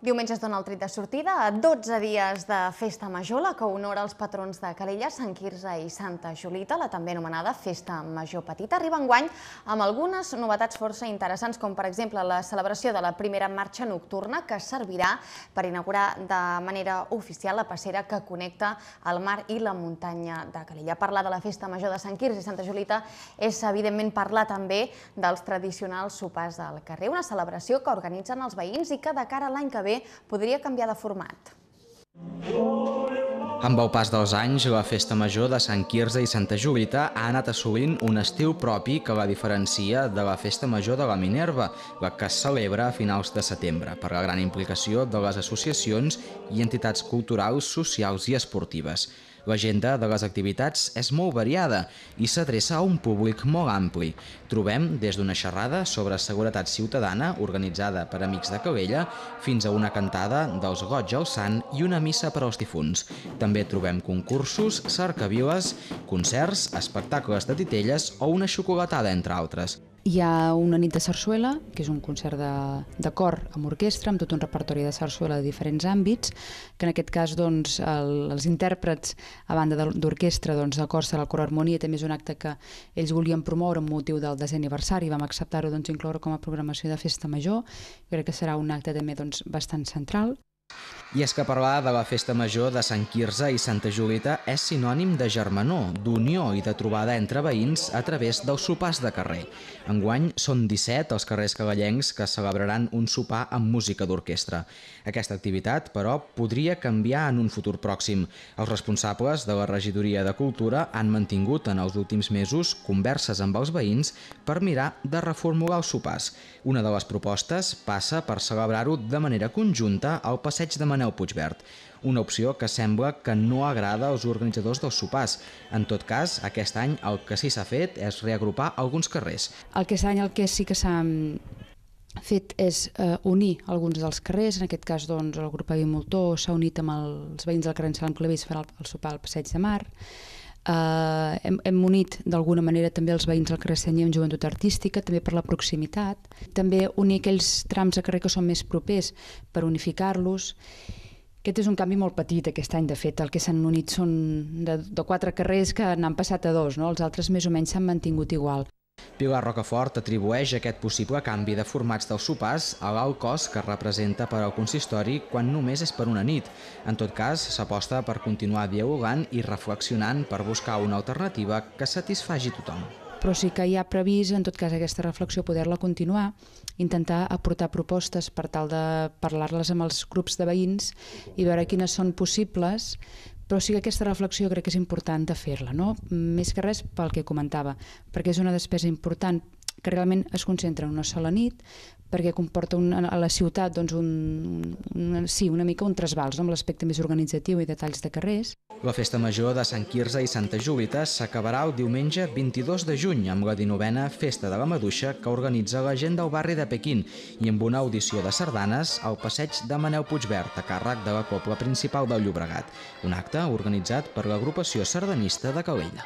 Diumenge es dona el tret de sortida a 12 dies de Festa Major, la que honora els patrons de Calella, Sant Quirze i Santa Julita, la també anomenada Festa Major Petita. Arriba enguany amb algunes novetats força interessants, com per exemple la celebració de la primera marxa nocturna, que servirà per inaugurar de manera oficial la passera que connecta el mar i la muntanya de Calella. Parlar de la Festa Major de Sant Quirze i Santa Julita és, evidentment, parlar també dels tradicionals sopars del carrer, una celebració que organitzen els veïns i que de cara a l'any que ve podria canviar de format. Amb el pas dels anys, la Festa Major de Sant Quirze i Santa Julita ha anat assolint un estil propi que la diferencia de la Festa Major de la Minerva, la que es celebra a finals de setembre, per la gran implicació de les associacions i entitats culturals, socials i esportives. L'agenda de les activitats és molt variada i s'adreça a un públic molt ampli. Trobem des d'una xerrada sobre seguretat ciutadana organitzada per Amics de Calella fins a una cantada dels Goig al Sant i una missa per als difunts. També trobem concursos, cercaviles, concerts, espectacles de titelles o una xocolatada, entre altres. Hi ha una nit de sarsuela, que és un concert de cor amb orquestra, amb tot un repertori de sarsuela de diferents àmbits, que en aquest cas els intèrprets, a banda d'orquestra, de cor serà el Cor Harmonia, també és un acte que ells volien promoure amb motiu del 10è aniversari, vam acceptar-ho incloure com a programació de Festa Major, crec que serà un acte també bastant central. I és que parlar de la Festa Major de Sant Quirze i Santa Julita és sinònim de germanor, d'unió i de trobada entre veïns a través dels sopars de carrer. Enguany són 17 els carrers calellencs que celebraran un sopar amb música d'orquestra. Aquesta activitat, però, podria canviar en un futur pròxim. Els responsables de la Regidoria de Cultura han mantingut en els últims mesos converses amb els veïns per mirar de reformular els sopars. Una de les propostes passa per celebrar-ho de manera conjunta al passeig de Manel Puigverd, una opció que sembla que no agrada als organitzadors dels sopars. En tot cas, aquest any el que sí s'ha fet és reagrupar alguns carrers. Aquest any el que sí que s'ha fet és unir alguns dels carrers, en aquest cas el grup Avi Moltó s'ha unit amb els veïns del carrer Salem Clavís per al sopar al passeig de Mar. Hem unit d'alguna manera també els veïns del carrer Senyer amb Joventut Artística, també per la proximitat, també unir aquells trams de carrer que són més propers per unificar-los. Aquest és un canvi molt petit aquest any, de fet, el que s'han unit són de 4 carrers que n'han passat a 2, els altres més o menys s'han mantingut igual. Pilar Rocafort atribueix aquest possible canvi de formats dels sopars a l'alt cost que representa per al consistori quan només és per una nit. En tot cas, s'aposta per continuar dialogant i reflexionant per buscar una alternativa que satisfaci tothom. Però sí que hi ha previst, en tot cas, aquesta reflexió, poder-la continuar, intentar aportar propostes per tal de parlar-les amb els grups de veïns i veure quines són possibles, però sí que aquesta reflexió crec que és important de fer-la, no? Més que res pel que comentava, perquè és una despesa important que realment es concentra en una sola nit, perquè comporta a la ciutat una mica un trasbals amb l'aspecte més organitzatiu i detalls de carrers. La Festa Major de Sant Quirze i Santa Julita s'acabarà el diumenge 22 de juny amb la 19a Festa de la Maduixa que organitza la gent del barri de Pequín i amb una audició de sardanes al passeig de Manel Puigverd a càrrec de la Cobla Principal del Llobregat, un acte organitzat per l'agrupació sardanista de Calella.